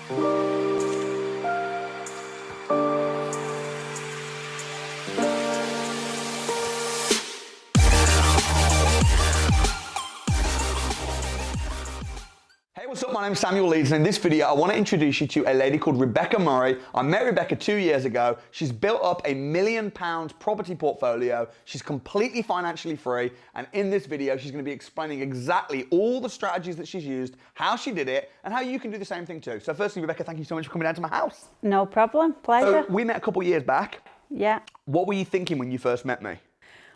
Hey, what's up? My name's Samuel Leeds, and in this video, I want to introduce you to a lady called Rebecca Murray. I met Rebecca 2 years ago. She's built up a £1 million property portfolio. She's completely financially free, and in this video, she's going to be explaining exactly all the strategies that she's used, how she did it, and how you can do the same thing too. So firstly, Rebecca, thank you so much for coming down to my house. No problem, pleasure. So we met a couple years back. Yeah. What were you thinking when you first met me?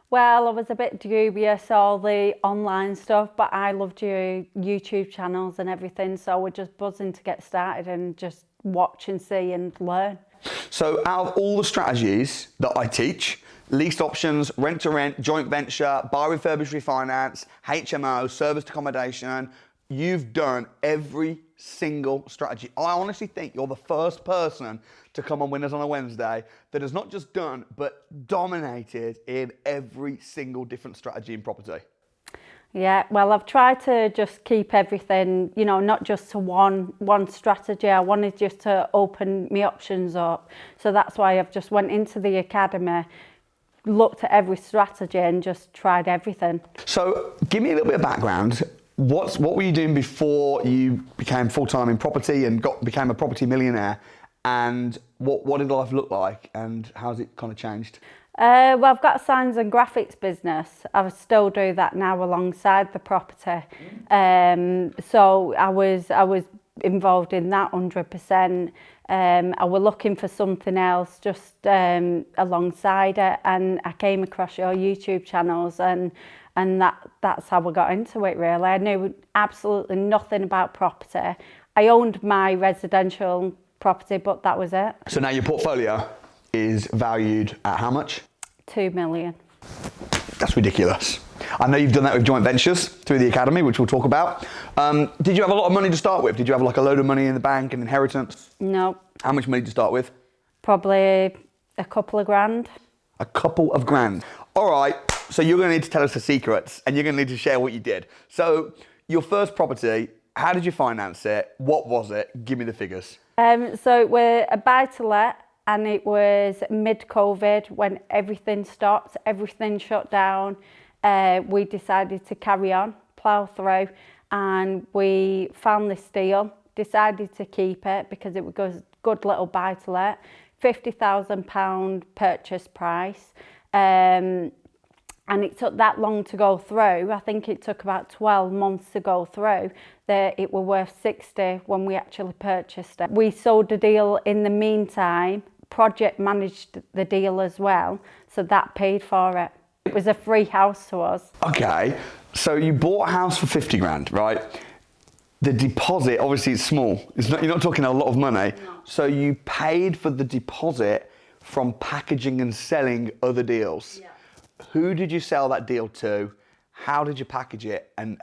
Well, I was a bit dubious, all the online stuff, but I loved your YouTube channels and everything, so we're just buzzing to get started and just watch and see and learn. So out of all the strategies that I teach, leased options, rent to rent, joint venture, buy refurbish refinance, HMO, serviced accommodation, you've done every single strategy. I honestly think you're the first person to come on Winners on a Wednesday that has not just done, but dominated in every single different strategy in property. Yeah, well, I've tried to just keep everything, you know, not just to one strategy. I wanted just to open my options up. So that's why I've just went into the academy, looked at every strategy and just tried everything. So give me a little bit of background. What were you doing before you became full-time in property and became a property millionaire? And what did life look like, and how's it kind of changed? Well, I've got a signs and graphics business. I still do that now alongside the property. So I was involved in that 100%. I was looking for something else just alongside it, and I came across your YouTube channels, and that's how I got into it, really. I knew absolutely nothing about property. I owned my residential property, but that was it. So now your portfolio is valued at how much? 2 million. That's ridiculous. I know you've done that with joint ventures through the academy, which we'll talk about. Did you have a lot of money to start with? Did you have like a load of money in the bank and inheritance? No. How much money did you start with? Probably a couple of grand. A couple of grand. All right, so you're gonna need to tell us the secrets, and you're gonna need to share what you did. So your first property, how did you finance it? What was it? Give me the figures. So we're a buy-to-let, and it was mid-COVID when everything stopped, everything shut down. We decided to carry on, plough through, and we found this deal, decided to keep it because it was a good little buy-to-let, £50,000 purchase price. And it took that long to go through. I think it took about 12 months to go through. It were worth 60 when we actually purchased it. We sold the deal in the meantime. Project managed the deal as well, so that paid for it. It was a free house to us. Okay, so you bought a house for 50 grand, right? The deposit, obviously it's small. You're not talking a lot of money. No. So you paid for the deposit from packaging and selling other deals. Yeah. Who did you sell that deal to? How did you package it? And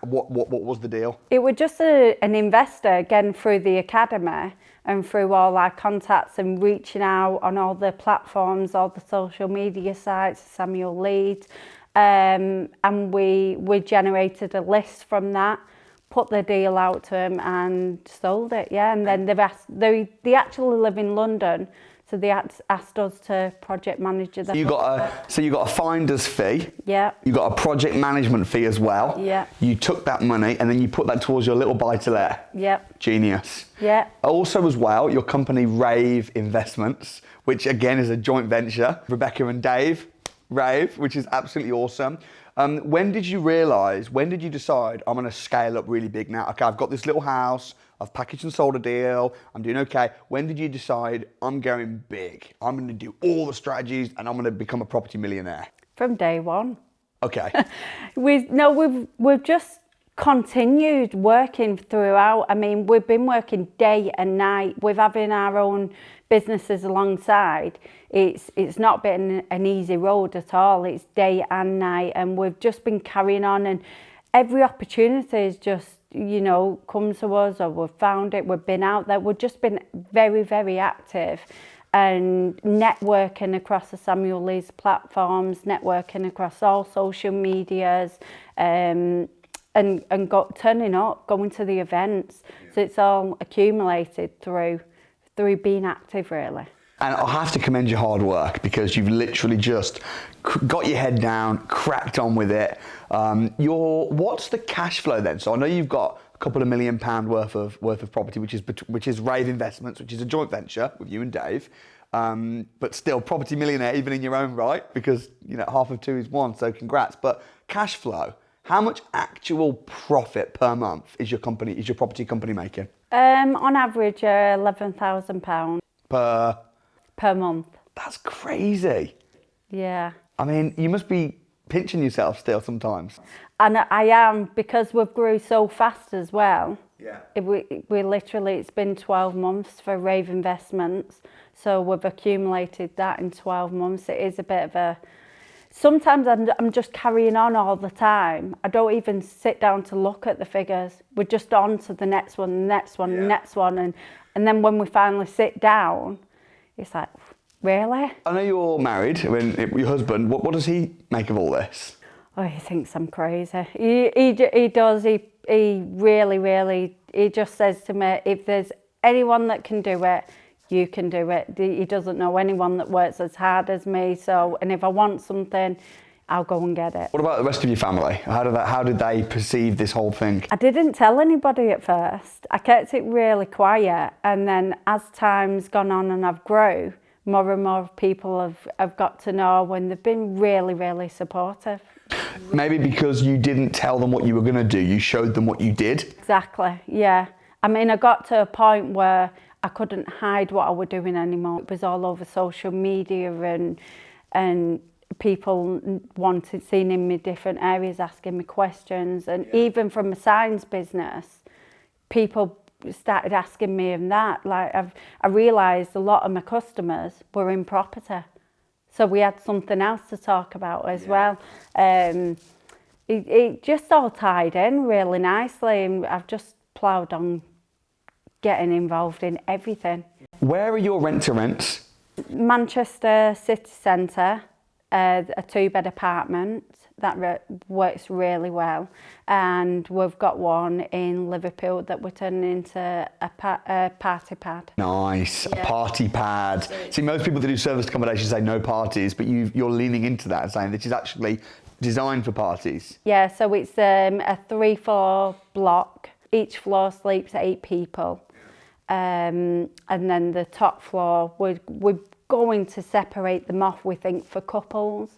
what was the deal? It was just an investor, again, through the academy and through all our contacts and reaching out on all the platforms, all the social media sites, Samuel Leeds. And we generated a list from that, put the deal out to him and sold it, yeah. And then they actually live in London, so they asked us to project manage the. So you got a finder's fee. Yeah. You got a project management fee as well. Yeah. You took that money and then you put that towards your little buy-to-let. Yeah. Genius. Yeah. Also as well, your company Rave Investments, which again is a joint venture. Rebecca and Dave, Rave, which is absolutely awesome. When did you decide I'm going to scale up really big now? Okay, I've got this little house, I've packaged and sold a deal, I'm doing okay. When did you decide I'm going big? I'm going to do all the strategies and I'm going to become a property millionaire? From day one. Okay. We've just continued working throughout. I mean, we've been working day and night. We're having our own businesses alongside. It's not been an easy road at all. It's day and night, and we've just been carrying on, and every opportunity is just, you know, come to us, or we've found it, we've been out there. We've just been very, very active and networking across the Samuel Leeds platforms, networking across all social medias, and turning up, going to the events. So it's all accumulated through being active, really. And I have to commend your hard work, because you've literally just got your head down, cracked on with it. What's the cash flow then? So I know you've got a couple of £1 million worth of property, which is Rave Investments, which is a joint venture with you and Dave. But still, property millionaire even in your own right, because half of two is one. So congrats. But cash flow, how much actual profit per month is your property company making? On average, £11,000 per month. That's crazy. Yeah. I mean, you must be pinching yourself still sometimes. And I am, because we've grew so fast as well. Yeah. It's been 12 months for Rave Investments. So we've accumulated that in 12 months. It is a bit of a... Sometimes I'm just carrying on all the time. I don't even sit down to look at the figures. We're just on to the next one, the next one, the next one. And then when we finally sit down, it's like, really? I know you're married. Your husband, what does he make of all this? Oh, he thinks I'm crazy. He does. He really, really, he just says to me, if there's anyone that can do it, you can do it. He doesn't know anyone that works as hard as me. So, and if I want something, I'll go and get it. What about the rest of your family? How did they perceive this whole thing? I didn't tell anybody at first. I kept it really quiet. And then as time's gone on and I've grown, more and more people have got to know, and they've been really, really supportive. Maybe because you didn't tell them what you were going to do, you showed them what you did? Exactly, yeah. I mean, I got to a point where I couldn't hide what I was doing anymore. It was all over social media, and people seeing in me different areas, asking me questions. And even from a signs business, people started asking me and that. Like I realised a lot of my customers were in property. So we had something else to talk about as well. It just all tied in really nicely, and I've just ploughed on getting involved in everything. Where are your rent-to-rents? Manchester city centre, a 2-bed apartment that works really well, and we've got one in Liverpool that we're turning into a party pad. Nice, a party pad. See, most people that do serviced accommodation say no parties, but you're leaning into that and saying this is actually designed for parties. Yeah, so it's a 3-floor block. Each floor sleeps 8 people. And then the top floor, we're going to separate them off, we think, for couples.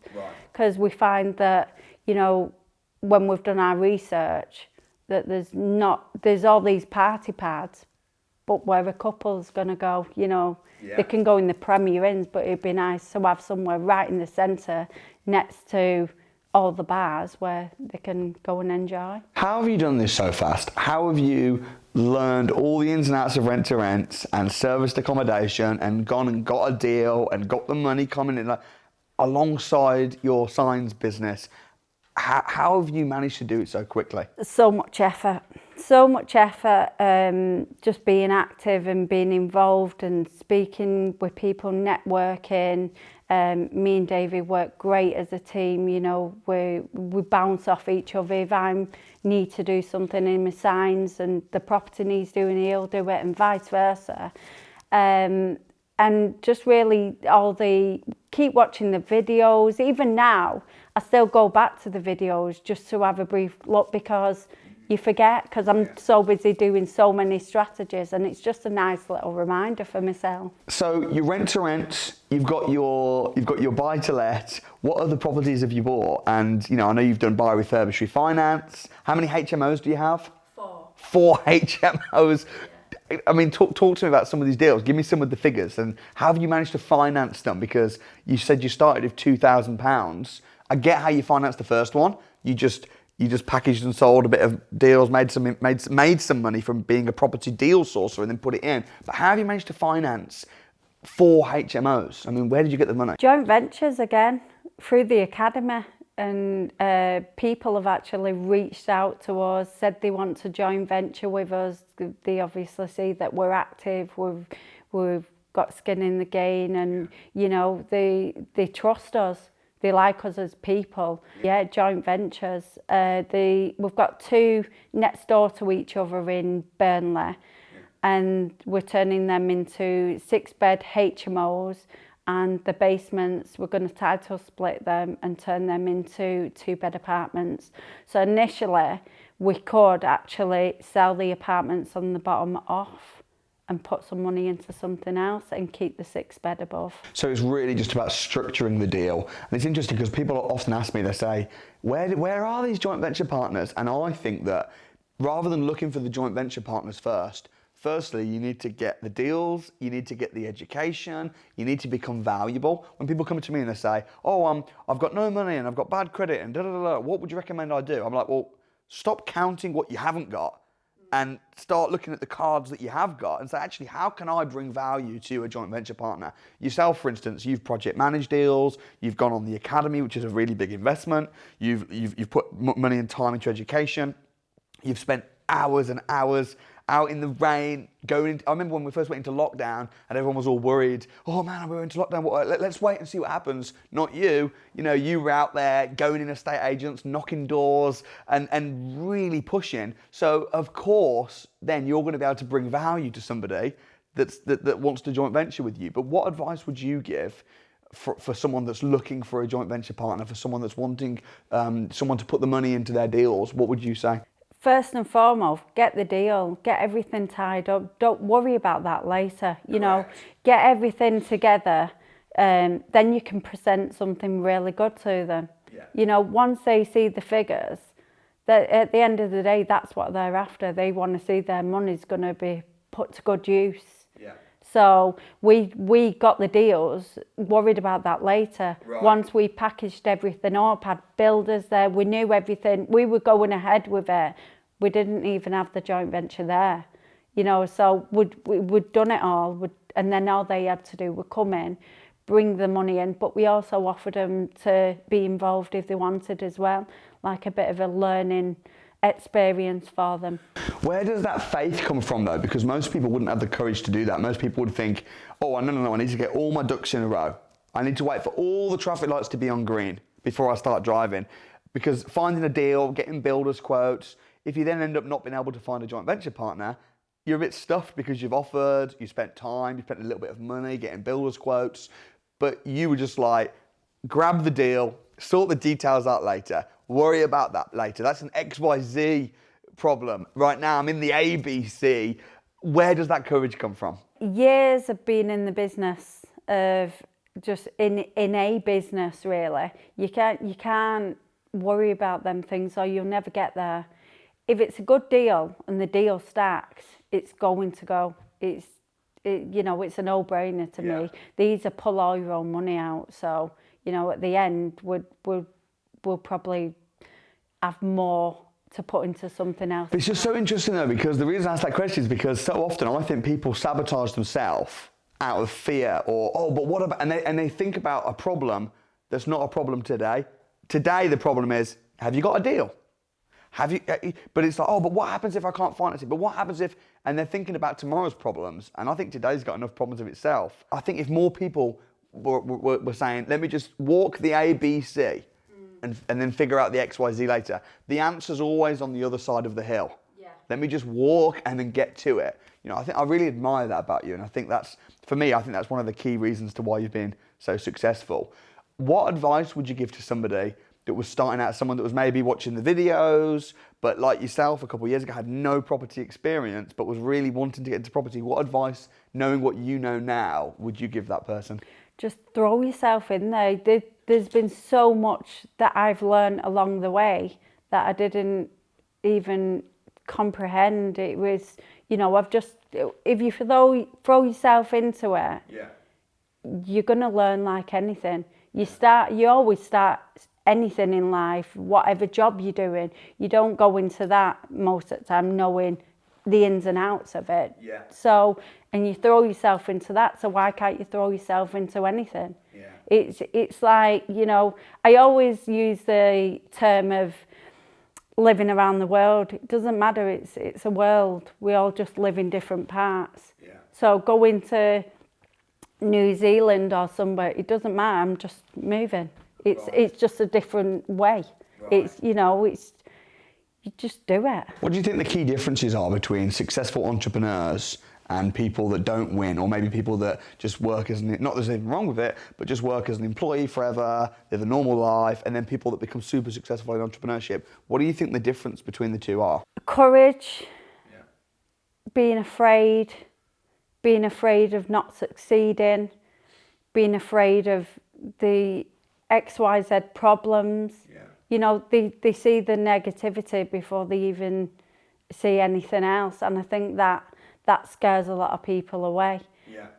Because we find that, when we've done our research, that there's all these party pads, but where a couple's going to go, they can go in the Premier Inns, but it'd be nice to have somewhere right in the centre next to all the bars where they can go and enjoy. How have you done this so fast? How have you learned all the ins and outs of rent-to-rents and serviced accommodation and gone and got a deal and got the money coming in alongside your signs business? How have you managed to do it so quickly? So much effort, just being active and being involved and speaking with people, networking. Me and Davey work great as a team, we bounce off each other. If I need to do something in my signs and the property needs doing, he'll do it, and vice versa. And just really keep watching the videos. Even now, I still go back to the videos just to have a brief look, because you forget, because I'm so busy doing so many strategies, and it's just a nice little reminder for myself. So you rent to rent, you've got your buy to let. What other properties have you bought? And I know you've done buy refurbish refinance. How many HMOs do you have? 4. 4 HMOs. Yeah. I mean, talk to me about some of these deals. Give me some of the figures, and how have you managed to finance them? Because you said you started with £2,000. I get how you financed the first one. You just packaged and sold a bit of deals, made some money from being a property deal sourcer, and then put it in. But how have you managed to finance 4 HMOs? I mean, where did you get the money? Joint ventures again, through the academy. And people have actually reached out to us, said they want to joint venture with us. They obviously see that we're active, we've got skin in the game, and they trust us. They like us as people. Yeah, joint ventures. We've got 2 next door to each other in Burnley, and we're turning them into 6-bed HMOs, and the basements, we're going to title split them and turn them into 2-bed apartments. So initially, we could actually sell the apartments on the bottom off and put some money into something else and keep the 6-bed above. So it's really just about structuring the deal. And it's interesting because people often ask me, they say, where are these joint venture partners? And I think that rather than looking for the joint venture partners firstly, you need to get the deals, you need to get the education, you need to become valuable. When people come to me and they say, I've got no money and I've got bad credit and what would you recommend I do? I'm like, well, stop counting what you haven't got and start looking at the cards that you have got and say, actually, how can I bring value to a joint venture partner? Yourself, for instance, you've project managed deals, you've gone on the academy, which is a really big investment, you've put money and time into education, you've spent hours and hours out in the rain, I remember when we first went into lockdown and everyone was all worried, oh man, we're into lockdown, let's wait and see what happens. Not you, you were out there going in estate agents, knocking doors and really pushing. So of course, then you're going to be able to bring value to somebody that wants to joint venture with you. But what advice would you give for someone that's looking for a joint venture partner, for someone that's wanting someone to put the money into their deals? What would you say? First and foremost, get the deal, get everything tied up. Don't worry about that later. Get everything together, then you can present something really good to them. Yeah. Once they see the figures, that at the end of the day, that's what they're after. They want to see their money's going to be put to good use. Yeah. So we got the deals, worried about that later. Right. Once we packaged everything up, had builders there, we knew everything. We were going ahead with it. We didn't even have the joint venture there, so we'd done it all. And then all they had to do was come in, bring the money in. But we also offered them to be involved if they wanted as well, like a bit of a learning experience for them. Where does that faith come from though? Because most people wouldn't have the courage to do that. Most people would think, no, I need to get all my ducks in a row. I need to wait for all the traffic lights to be on green before I start driving. Because finding a deal, getting builders quotes, if you then end up not being able to find a joint venture partner, you're a bit stuffed because you've offered, you spent time, you spent a little bit of money getting builders quotes, but you were just like, grab the deal, sort the details out later, worry about that later. That's an XYZ problem. Right now I'm in the ABC. Where does that courage come from? Years of being in the business, of just in a business really. You can't worry about them things or you'll never get there. If it's a good deal and the deal stacks, it's going to go. It's a no-brainer to me. These are pull all your own money out. So, at the end, we'll probably have more to put into something else. It's just so interesting though, because the reason I ask that question is because so often I think people sabotage themselves out of fear or, but what about, and they think about a problem that's not a problem today. Today, the problem is, have you got a deal? But it's like, but what happens if I can't finance it? But what happens if, and they're thinking about tomorrow's problems. And I think today's got enough problems of itself. I think if more people were saying, let me just walk the ABC and then figure out the XYZ later. The answer's always on the other side of the hill. Yeah. Let me just walk and then get to it. I think I really admire that about you. And I think that's, for me, I think that's one of the key reasons to why you've been so successful. What advice would you give to somebody that was starting out, someone that was maybe watching the videos, but like yourself a couple of years ago had no property experience, but was really wanting to get into property? What advice, knowing what you know now, would you give that person? Just throw yourself in there. There's been so much that I've learned along the way that I didn't even comprehend. It was, if you throw yourself into it, you're gonna learn like anything. You always start anything in life, whatever job you're doing, you don't go into that most of the time knowing the ins and outs of it. Yeah. So, and you throw yourself into that, so why can't you throw yourself into anything? Yeah. It's like, I always use the term of living around the world. It doesn't matter, it's a world. We all just live in different parts. Yeah. So go into New Zealand or somewhere, it doesn't matter, I'm just moving. It's just a different way. It's, you know, it's, you just do it. What do you think the key differences are between successful entrepreneurs and people that don't win, or maybe people that just work as not there's anything wrong with it, but just work as an employee forever, live a normal life, and then people that become super successful in entrepreneurship? What do you think the difference between the two are? Courage, being afraid of not succeeding, being afraid of the XYZ problems. You know, they see the negativity before they even see anything else, and I think that scares a lot of people away.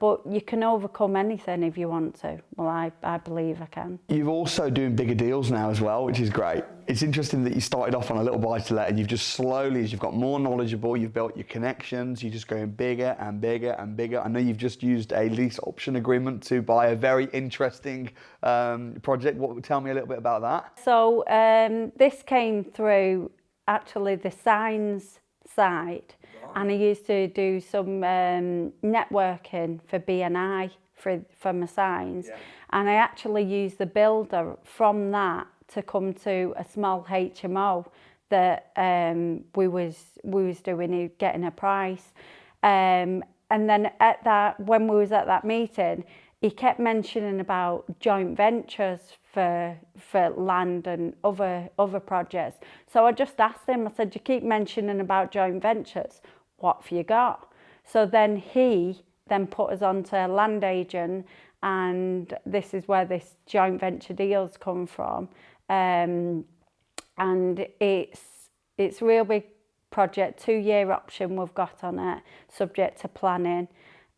But you can overcome anything if you want to. Well, I believe I can. You're also doing bigger deals now as well, which is great. It's interesting that you started off on a little buy-to-let and you've just slowly, as you've got more knowledgeable, you've built your connections, you're just going bigger and bigger and bigger. I know you've just used a lease option agreement to buy a very interesting project. Tell me a little bit about that. So this came through actually the signs side. And I used to do some networking for BNI for my signs. And I actually used the builder from that to come to a small HMO that we was doing, getting a price. And then when we was at that meeting, he kept mentioning about joint ventures for land and other projects. So I just asked him, I said, you keep mentioning about joint ventures, what have you got? So then he put us onto a land agent, and this is where this joint venture deals come from. And it's a real big project, 2-year option we've got on it, subject to planning.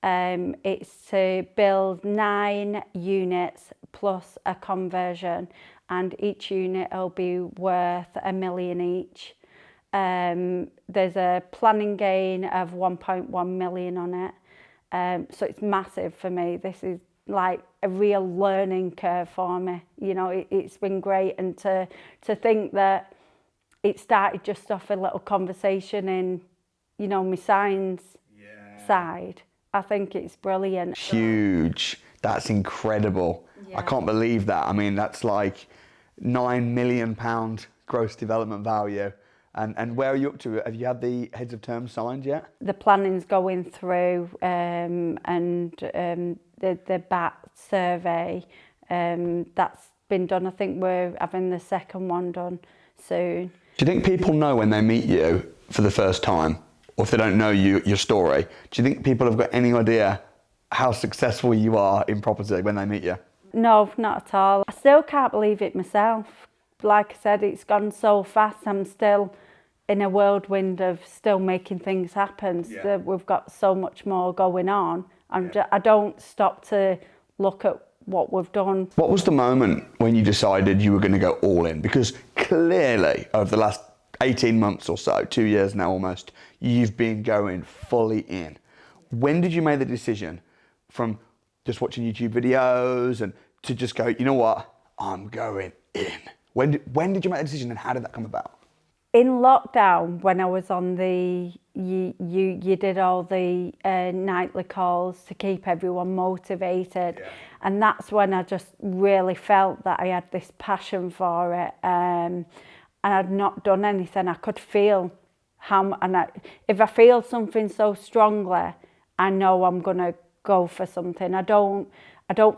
It's to build 9 units plus a conversion, and each unit will be worth $1 million each. There's a planning gain of 1.1 million on it. So it's massive for me. This is like a real learning curve for me. You know, it's been great, and to think that it started just off a little conversation in, you know, my signs side. I think it's brilliant. Huge. That's incredible. I can't believe that. I mean, that's like £9 million gross development value. And where are you up to? Have you had the heads of terms signed yet? The planning's going through, and the BAT survey, that's been done. I think we're having the second one done soon. Do you think people know when they meet you for the first time, or if they don't know your story, do you think people have got any idea how successful you are in property when they meet you? No, not at all. I still can't believe it myself. Like I said, it's gone so fast. I'm still in a whirlwind of still making things happen. So we've got so much more going on. I don't stop to look at what we've done. What was the moment when you decided you were going to go all in? Because clearly, over the last 18 months or so, 2 years now almost, you've been going fully in. When did you make the decision from just watching YouTube videos and to just go, you know what, I'm going in? When did you make the decision, and how did that come about? In lockdown, when I was on the, you did all the nightly calls to keep everyone motivated. And that's when I just really felt that I had this passion for it. And I'd not done anything. I could feel if I feel something so strongly, I know I'm gonna go for something. I don't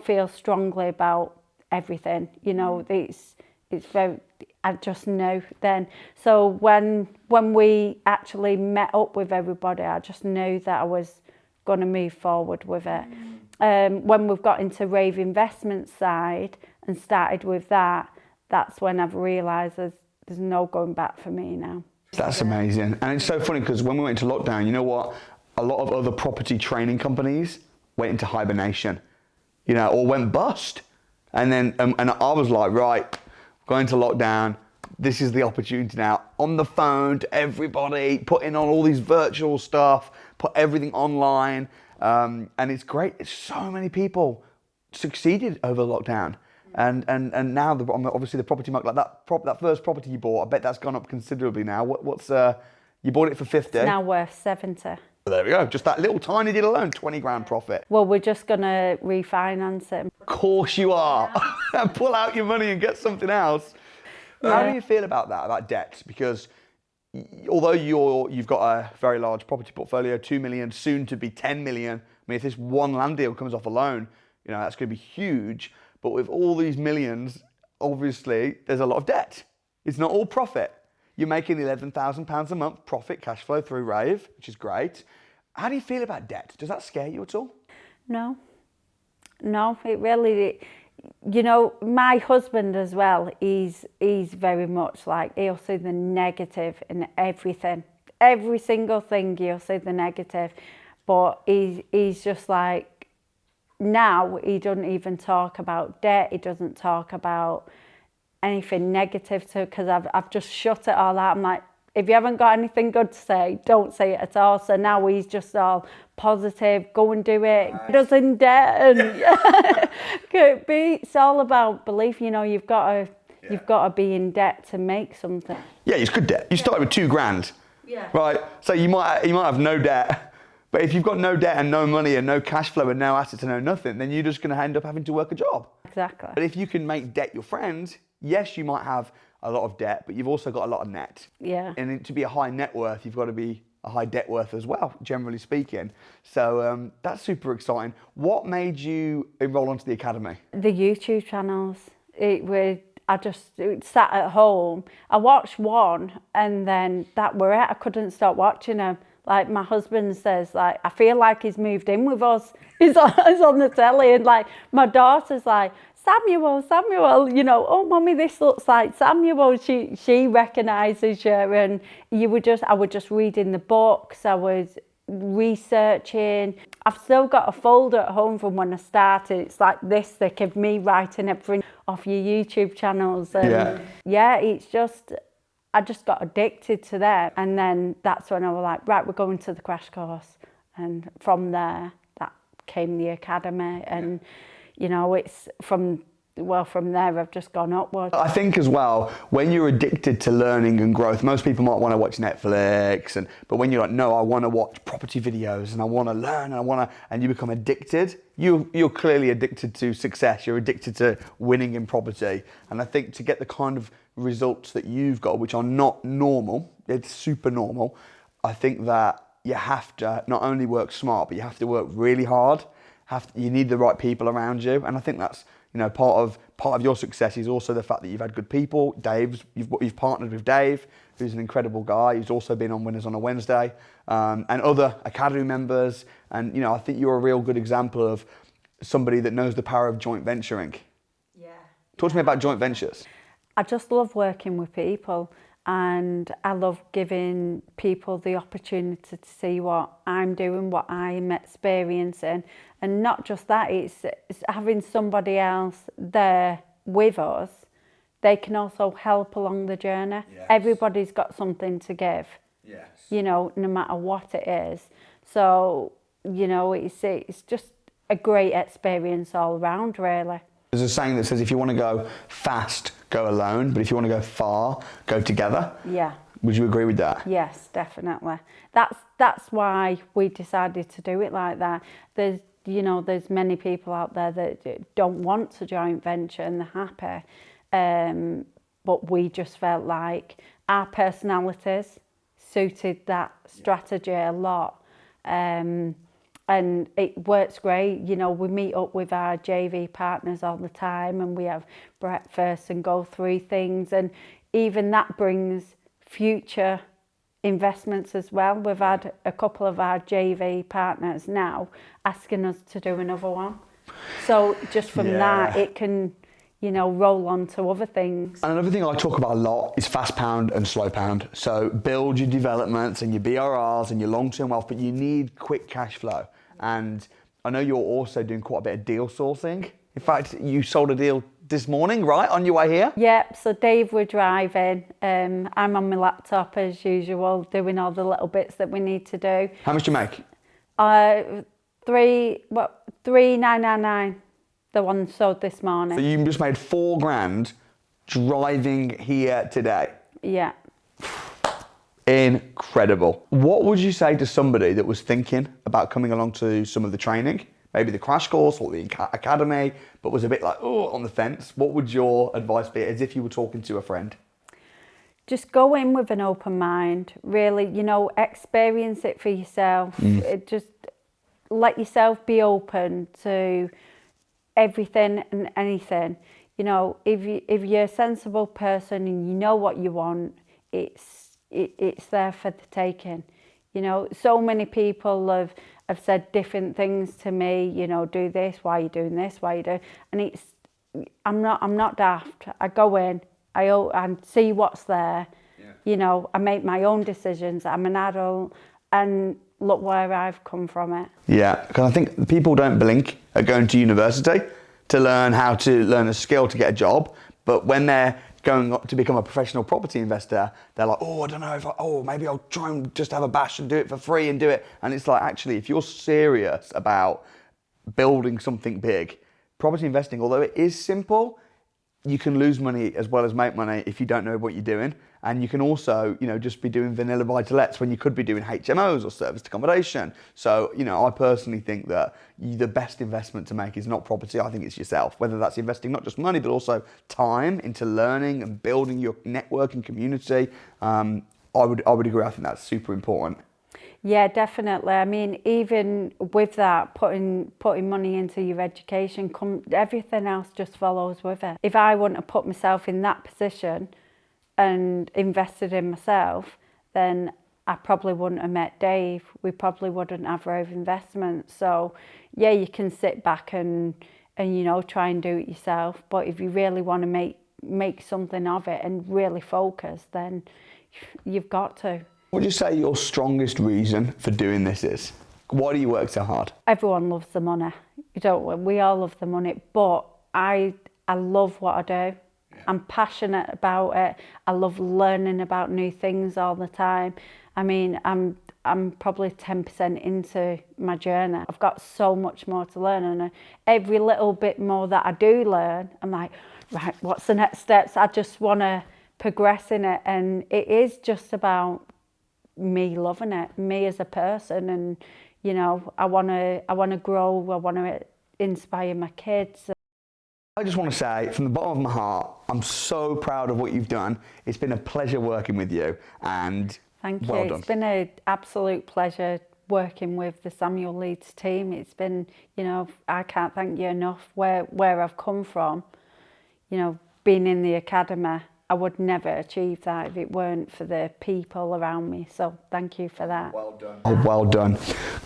feel strongly about everything. You know, it's very, I just know then. So when we actually met up with everybody, I just knew that I was going to move forward with it. When we've got into Rave investment side and started with that, that's when I've realised there's no going back for me now. That's amazing. And it's so funny because when we went into lockdown, you know what? A lot of other property training companies went into hibernation, you know, or went bust. And then, and I was like, right, going to lockdown, this is the opportunity now. On the phone to everybody, putting on all these virtual stuff, put everything online. And it's great. It's so many people succeeded over lockdown. And now obviously the property market, like that first property you bought, I bet that's gone up considerably now. What's you bought it for 50? It's now worth 70. Well, there we go. Just that little tiny deal alone, 20 grand profit. Well, we're just going to refinance it. Of course you are. And pull out your money and get something else. How do you feel about that, about debt? Because although you've got a very large property portfolio, 2 million, soon to be 10 million. I mean, if this one land deal comes off alone, that's going to be huge. But with all these millions, obviously, there's a lot of debt. It's not all profit. You're making £11,000 a month profit, cash flow through Rave, which is great. How do you feel about debt? Does that scare you at all? No, it really, my husband as well, he's very much like, he'll see the negative in everything. Every single thing he'll see the negative. But he's just like, now he doesn't even talk about debt. He doesn't talk about anything negative because I've just shut it all out. I'm like, if you haven't got anything good to say, don't say it at all. So now he's just all positive, go and do it, get us in debt. And it's all about belief. You've got to be in debt to make something. Yeah, it's good debt. You started with 2 grand. Yeah. Right. So you might have no debt. But if you've got no debt and no money and no cash flow and no assets and no nothing, then you're just going to end up having to work a job. Exactly. But if you can make debt your friend, yes, you might have a lot of debt, but you've also got a lot of net. Yeah. And to be a high net worth, you've got to be a high debt worth as well, generally speaking. So that's super exciting. What made you enroll onto the academy? The YouTube channels. I just sat at home. I watched one and then that were it. I couldn't stop watching them. Like my husband says, like, I feel like he's moved in with us. He's on the telly and like my daughter's like, Samuel, oh mummy, this looks like Samuel. She recognises you, and I was just reading the books, I was researching. I've still got a folder at home from when I started. It's like this thick of me writing everything off your YouTube channels. And it's just, I just got addicted to that. And then that's when I was like, right, we're going to the crash course. And from there, that came the academy. And it's from there I've just gone upwards. I think as well, when you're addicted to learning and growth, most people might want to watch Netflix, but when you're like, no, I want to watch property videos and I want to learn and you become addicted, you're clearly addicted to success, you're addicted to winning in property. And I think to get the kind of results that you've got, which are not normal, it's super normal, I think that you have to not only work smart, but you have to work really hard. You need the right people around you, and I think that's part of your success is also the fact that you've had good people. You've partnered with Dave, who's an incredible guy. He's also been on Winners on a Wednesday, and other academy members. And I think you're a real good example of somebody that knows the power of joint venturing. Yeah. Talk to me about joint ventures. I just love working with people. And I love giving people the opportunity to see what I'm doing, what I'm experiencing. And not just that, it's having somebody else there with us. They can also help along the journey. Yes. Everybody's got something to give, yes. No matter what it is. So, it's just a great experience all around, really. There's a saying that says if you want to go fast, go alone, but if you want to go far, go together. Yeah. Would you agree with that? Yes, definitely. That's why we decided to do it like that. There's many people out there that don't want to joint venture and they're happy. But we just felt like our personalities suited that strategy a lot. And it works great. We meet up with our JV partners all the time and we have breakfast and go through things. And even that brings future investments as well. We've had a couple of our JV partners now asking us to do another one. So just from that, it can, roll on to other things. And another thing I talk about a lot is fast pound and slow pound. So build your developments and your BRRs and your long-term wealth, but you need quick cash flow. And I know you're also doing quite a bit of deal sourcing. In fact, you sold a deal this morning, right, on your way here? Yep, so Dave, we're driving. I'm on my laptop as usual, doing all the little bits that we need to do. How much do you make? 3,999. The one sold this morning. So you just made 4 grand driving here today? Yeah. Incredible. What would you say to somebody that was thinking about coming along to some of the training, maybe the crash course or the academy, but was a bit like, oh, on the fence? What would your advice be, as if you were talking to a friend? Just go in with an open mind, really, experience it for yourself. Just let yourself be open to everything and anything. If you're a sensible person and you know what you want, it's there for the taking. So many people have said different things to me, do this, why are you doing this, why are you doing, and I'm not daft. I go in, I see what's there. Yeah. I make my own decisions. I'm an adult, and look where I've come from it. Yeah, because I think people don't blink at going to university to learn how to learn a skill to get a job, but when they're going to become a professional property investor, they're like, oh, I don't know maybe I'll try and just have a bash and do it for free and do it. And it's like, actually, if you're serious about building something big, property investing, although it is simple, you can lose money as well as make money if you don't know what you're doing. And you can also, just be doing vanilla buy-to-lets when you could be doing HMOs or serviced accommodation. So, I personally think that the best investment to make is not property. I think it's yourself, whether that's investing not just money, but also time into learning and building your network and community. I would agree. I think that's super important. Yeah, definitely. I mean, even with that, putting money into your education, everything else just follows with it. If I wouldn't have put myself in that position and invested in myself, then I probably wouldn't have met Dave. We probably wouldn't have Rove Investments. So, yeah, you can sit back and try and do it yourself. But if you really want to make something of it and really focus, then you've got to. What would you say your strongest reason for doing this is? Why do you work so hard? Everyone loves the money. We all love the money, but I love what I do. Yeah. I'm passionate about it. I love learning about new things all the time. I mean, I'm probably 10% into my journey. I've got so much more to learn, and every little bit more that I do learn, I'm like, right, what's the next steps? I just want to progress in it, and it is just about me loving it, me as a person, and I want to grow. I want to inspire my kids. I just want to say, from the bottom of my heart, I'm so proud of what you've done. It's been a pleasure working with you, and thank you. Well done. It's been an absolute pleasure working with the Samuel Leeds team. It's been, I can't thank you enough where I've come from. Being in the academy, I would never achieve that if it weren't for the people around me. So thank you for that. Well done. Oh, well done.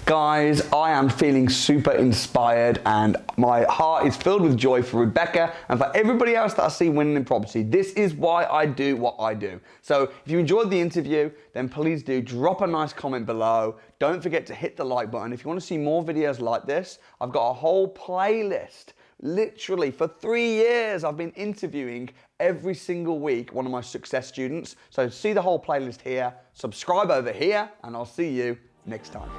Guys, I am feeling super inspired, and my heart is filled with joy for Rebecca and for everybody else that I see winning in property. This is why I do what I do. So if you enjoyed the interview, then please do drop a nice comment below. Don't forget to hit the like button. If you want to see more videos like this, I've got a whole playlist. Literally, for 3 years, I've been interviewing every single week one of my success students. So see the whole playlist here, subscribe over here, and I'll see you next time.